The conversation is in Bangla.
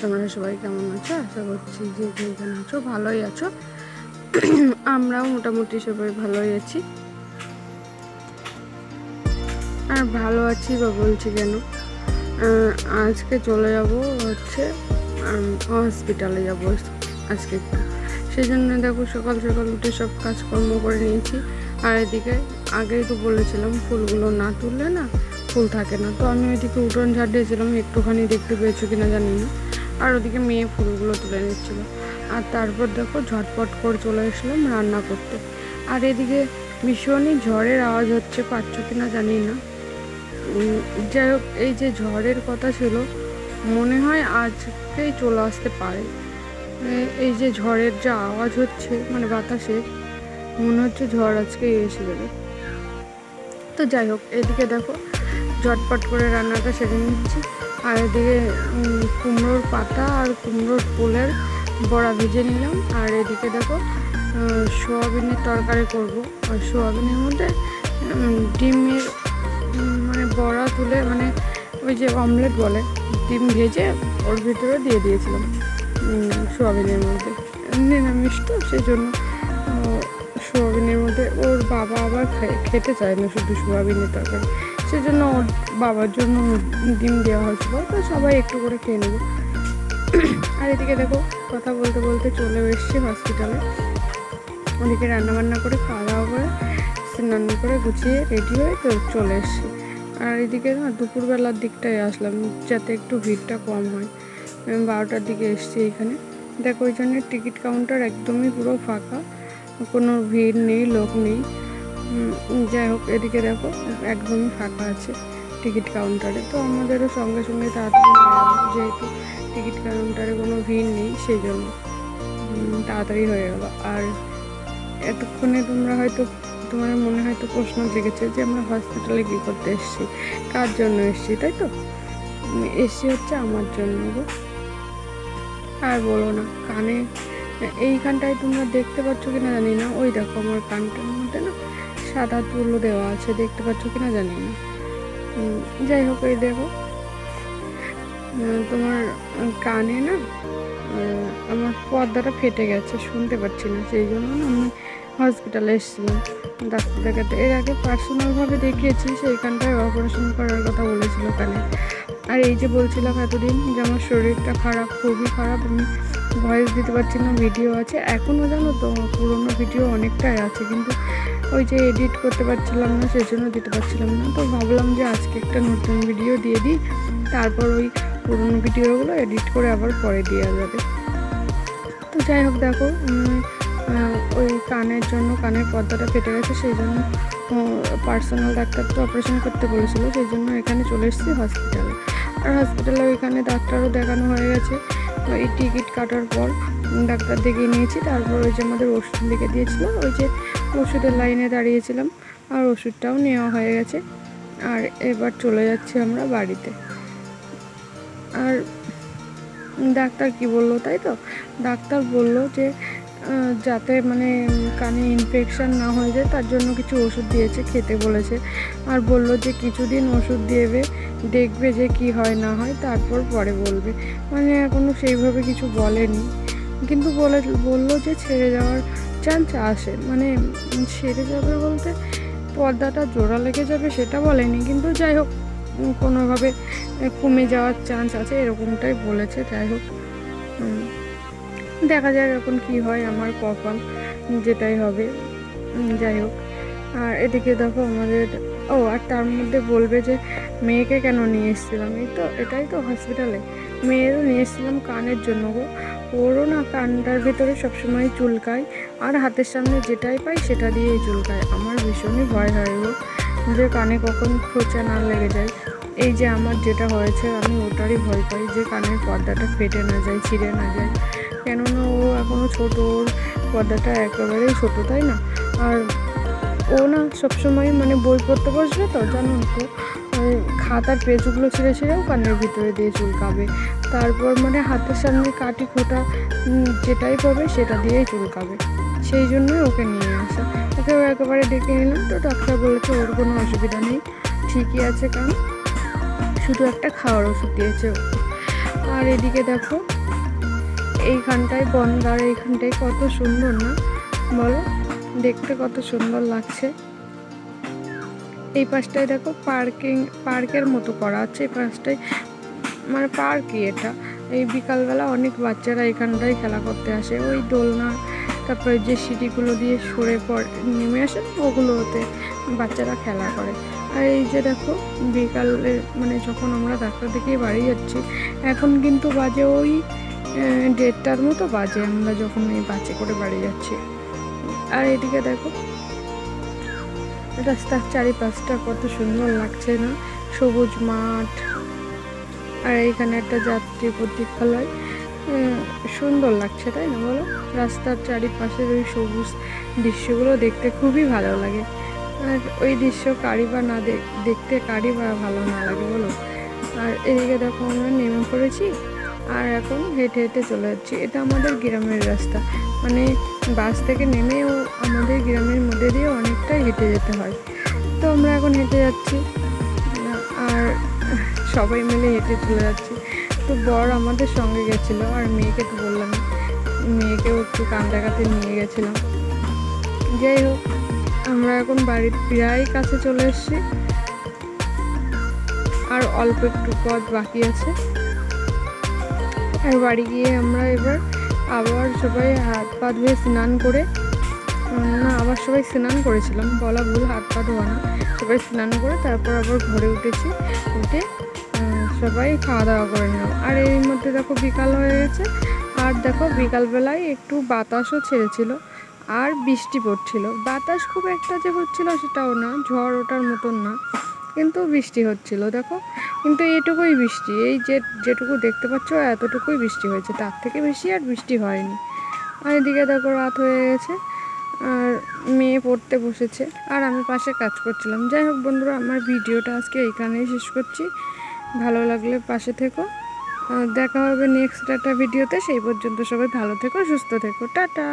তোমরা সবাই কেমন আছো? আশা করছি যে যেখানে আছো ভালোই আছো। আমরাও মোটামুটি সবাই ভালোই আছি। আর ভালো আছি বা বলছি কেন, আজকে চলে যাব হচ্ছে হসপিটালে যাব আজকে একটু। সেই জন্য দেখো সকাল সকাল উঠে সব কাজকর্ম করে নিয়েছি। আর এদিকে আগেই তো বলেছিলাম ফুলগুলো না তুললে না ফুল থাকে না, তো আমি ওইদিকে উঠোন ঝাড় দিয়েছিলাম, একটুখানি দেখতে পেয়েছো কিনা জানি না। আর ওদিকে মেয়ে ফুলগুলো তুলে নিচ্ছিল। আর তারপর দেখো ঝটপট করে চলে আসলাম রান্না করতে। আর এদিকে ভীষণই ঝড়ের আওয়াজ হচ্ছে, পাচ্ছ কিনা জানি না। যাই হোক, এই যে ঝড়ের কথা ছিল মনে হয় আজকেই চলে আসতে পারে। এই যে ঝড়ের যা আওয়াজ হচ্ছে মানে বাতাসে, মনে হচ্ছে ঝড় আজকেই এসে যাবে। তো যাই হোক, এদিকে দেখো ঝটপট করে রান্নাটা সেরে নিচ্ছি। আর এদিকে কুমড়োর পাতা আর কুমড়োর ফুলের বড়া ভেজে নিলাম। আর এদিকে দেখো সোয়াবিনের তরকারি করব। আর সোয়াবিনের মধ্যে ডিমের মানে বড়া তুলে, মানে ওই যে অমলেট বলে, ডিম ভেজে ওর ভিতরে দিয়ে দিয়েছিলাম সোয়াবিনের মধ্যে। নিরামিষ তো সেই জন্য সোয়াবিনের মধ্যে ওর বাবা আবার খেতে চায় না শুধু সোয়াবিনের তরকারি, সেজন্য ওর বাবার জন্য ডিম দেওয়া হয়েছিল। তো সবাই একটু করে খেয়ে নেব। আর এদিকে দেখো কথা বলতে বলতে চলে এসেছি হসপিটালে। ওদিকে রান্নাবান্না করে খাওয়া দাওয়া করে স্নান করে গুছিয়ে রেডি হয়ে তো চলে এসেছি। আর এদিকে না দুপুরবেলার দিকটায় আসলাম যাতে একটু ভিড়টা কম হয়। 12টার দিকে এসেছি এখানে। দেখো ওই জন্য টিকিট কাউন্টার একদমই পুরো ফাঁকা, কোনো ভিড় নেই, লোক নেই। যাই হোক, এদিকে দেখো একদমই ফাঁকা আছে টিকিট কাউন্টারে। তো আমাদেরও সঙ্গে সঙ্গে তাড়াতাড়ি হয়ে গেল, যেহেতু টিকিট কাউন্টারে কোনো ভিড় নেই সেই জন্য তাড়াতাড়ি হয়ে গেল। আর এতক্ষণে তোমার মনে হয়তো প্রশ্ন জেগেছে যে আমরা হসপিটালে কী করতে এসেছি, কার জন্য এসেছি, তাই তো? এসেছি হচ্ছে আমার জন্য গো। আর বলো না, কানে এইখানটায় তোমরা দেখতে পাচ্ছ কিনা জানি না, ওই দেখো আমার কানটার মধ্যে না সাদা তুলো দেওয়া আছে, দেখতে পাচ্ছ কিনা জানি না। যাই হোক, এই দেখো তোমার কানে না আমার পর্দাটা ফেটে গেছে, শুনতে পাচ্ছি না, সেই জন্য না আমি হসপিটালে এসেছিলাম ডাক্তার দেখাতে। এর আগে পার্সোনালভাবে দেখিয়েছি, সেইখানটায় অপারেশন করার কথা বলেছিল কানে। আর এই যে বলছিলাম এতদিন যে আমার শরীরটা খারাপ, খুবই খারাপ, আমি ভয়েস দিতে পারছি না, ভিডিও আছে এখনও, জানো তো পুরোনো ভিডিও অনেকটাই আছে, কিন্তু ওই যে এডিট করতে পারছিলাম না, সেজন্য দিতে পারছিলাম না। তো ভাবলাম যে আজকে একটা নতুন ভিডিও দিয়ে দিই, তারপর ওই পুরোনো ভিডিওগুলো এডিট করে আবার পরে দেওয়া যাবে। তো যাই হোক, দেখো ওই কানের জন্য কানের পর্দাটা ফেটে গেছে, সেই জন্য পার্সোনাল ডাক্তার তো অপারেশন করতে বলেছিল, সেই জন্য এখানে চলে এসেছি হসপিটালে। আর হসপিটালে ওইখানে ডাক্তারও দেখানো হয়ে গেছে। এই টিকিট কাটার পর ডাক্তার দেখিয়ে নিয়েছি। তারপর ওই যে আমাদের ওষুধ লিখে দিয়েছিল, ওই যে ওষুধের লাইনে দাঁড়িয়েছিলাম, আর ওষুধটাও নেওয়া হয়ে গেছে। আর এবার চলে যাচ্ছি আমরা বাড়িতে। আর ডাক্তার কি বললো, তাই তো ডাক্তার বললো যে যাতে মানে কানে ইনফেকশান না হয়ে যায় তার জন্য কিছু ওষুধ দিয়েছে, খেতে বলেছে। আর বললো যে কিছুদিন ওষুধ দেবে, দেখবে যে কি হয় না হয়, তারপর পরে বলবে। মানে এখনও সেইভাবে কিছু বলেনি, কিন্তু বললো যে ছেড়ে যাওয়ার চান্স আসে, মানে সেরে যাবে বলতে পর্দাটা জোড়া লেগে যাবে সেটা বলেনি, কিন্তু যাই হোক কোনোভাবে কমে যাওয়ার চান্স আছে এরকমটাই বলেছে। যাই হোক, দেখা যাক এখন কি হয়, আমার কপাল যেটাই হবে। যাই হোক, আর এদিকে দেখো আমাদের আর তার মধ্যে বলবে যে মেয়েকে কেন নিয়ে এসেছিলাম, এটাই তো হসপিটালে মেয়েরও নিয়ে এসেছিলাম কানের জন্য গো। ওরও না কানটার ভেতরে সবসময় চুলকায়, আর হাতের সামনে যেটাই পাই সেটা দিয়েই চুলকায়। আমার ভীষণই ভয় হয় গো যে কানে কখন খোঁচা না লেগে যায়। এই যে আমার যেটা হয়েছে, আমি ওটারই ভয় পাই যে কানের পর্দাটা ফেটে না যায়, ছিঁড়ে না যায়, কেননা ও এখনও ছোটো, ওর পর্দাটা একেবারেই ছোটো, তাই না? আর ও না সবসময় মানে বই পড়তে বসবে তো, জানো তো খাতার পেজগুলো ছিঁড়ে ছিঁড়েও কানের ভিতরে দিয়ে চুলকাবে। তারপর মানে হাতের সামনে কাটি খোঁটা যেটাই পাবে সেটা দিয়েই চুলকাবে, সেই জন্যই ওকে নিয়ে আসা। ওকেও একেবারে ডেকে নিলাম, তো ডাক্তার বলেছে ওর কোনো অসুবিধা নেই, ঠিকই আছে, কারণ শুধু একটা খাওয়ার ওষুধ দিয়েছে। আর এদিকে দেখো এইখানটায় বনগাঁ, এইখানটায় কত সুন্দর না বলো, দেখতে কত সুন্দর লাগছে। এই পাশটায় দেখো পার্কের মতো করা আছে। এই পাশটায় মানে পার্কই এটা। এই বিকালবেলা অনেক বাচ্চারা এখানটায় খেলা করতে আসে। ওই দোলনা, তারপরে যে সিঁড়িগুলো দিয়ে সরে নেমে আসে ওগুলোতে বাচ্চারা খেলা করে। আর এই যে দেখো বিকালে মানে যখন আমরা ডাক্তার দেখিয়ে বাড়ি যাচ্ছি, এখন কিন্তু বাজে ওই 1:30টার মতো বাজে, আমরা যখন এই বাসে করে বাড়ি যাচ্ছি। আর এদিকে দেখো রাস্তার চারিপাশটা কত সুন্দর লাগছে না, সবুজ মাঠ। আর এইখানে একটা যাত্রী প্রতীক্ষালয়, সুন্দর লাগছে তাই না বলো? রাস্তার চারিপাশের ওই সবুজ দৃশ্যগুলো দেখতে খুবই ভালো লাগে। আর ওই দৃশ্য কারি বা না দেখতে কারি বা ভালো না লাগে বলো? আর এদিকে দেখো আমরা নেমে পড়েছি আর এখন হেঁটে হেঁটে চলে যাচ্ছি। এটা আমাদের গ্রামের রাস্তা, মানে বাস থেকে নেমেও আমাদের গ্রামের মধ্যে দিয়ে অনেকটাই হেঁটে যেতে হয়। তো আমরা এখন হেঁটে যাচ্ছি আর সবাই মিলে হেঁটে চলে যাচ্ছি। তো বর আমাদের সঙ্গে গেছিলো, আর মেয়েকে তো বললাম, মেয়েকেও একটু কান্দাকাতে নিয়ে গেছিলাম। যাই হোক আমরা এখন বাড়ির প্রায় কাছে চলে এসেছি, আর অল্প একটু পথ বাকি আছে। আর বাড়ি গিয়ে আমরা এবার আবার সবাই হাত পা ধুয়ে স্নান করে, না আবার সবাই স্নান করেছিলাম, বলা ভুল, হাত পা ধোয়া না, সবাই স্নান করে তারপর আবার ঘরে উঠেছি। উঠে সবাই খাওয়া দাওয়া করে নিলাম। আর এর মধ্যে দেখো বিকাল হয়ে গেছে, আর দেখো বিকালবেলায় একটু বাতাসও ছেড়েছিল আর বৃষ্টি পড়ছিল। বাতাস খুব একটা যে হচ্ছিল সেটাও না, ঝড় ওঠার মতন না, কিন্তু বৃষ্টি হচ্ছিল দেখো। কিন্তু এটুকুই বৃষ্টি, এই যেটুকু দেখতে পাচ্ছ এতটুকুই বৃষ্টি হয়েছে, তার থেকে বেশি আর বৃষ্টি হয়নি। আর এদিকে দেখো রাত হয়ে গেছে, আর মেয়ে পড়তে বসেছে আর আমি পাশে কাজ করছিলাম। যাই হোক বন্ধুরা, আমার ভিডিওটা আজকে এইখানেই শেষ করছি। ভালো লাগলে পাশে থেকো, দেখা হবে নেক্সট একটা ভিডিওতে। সেই পর্যন্ত সবাই ভালো থেকো, সুস্থ থেকো, টাটা।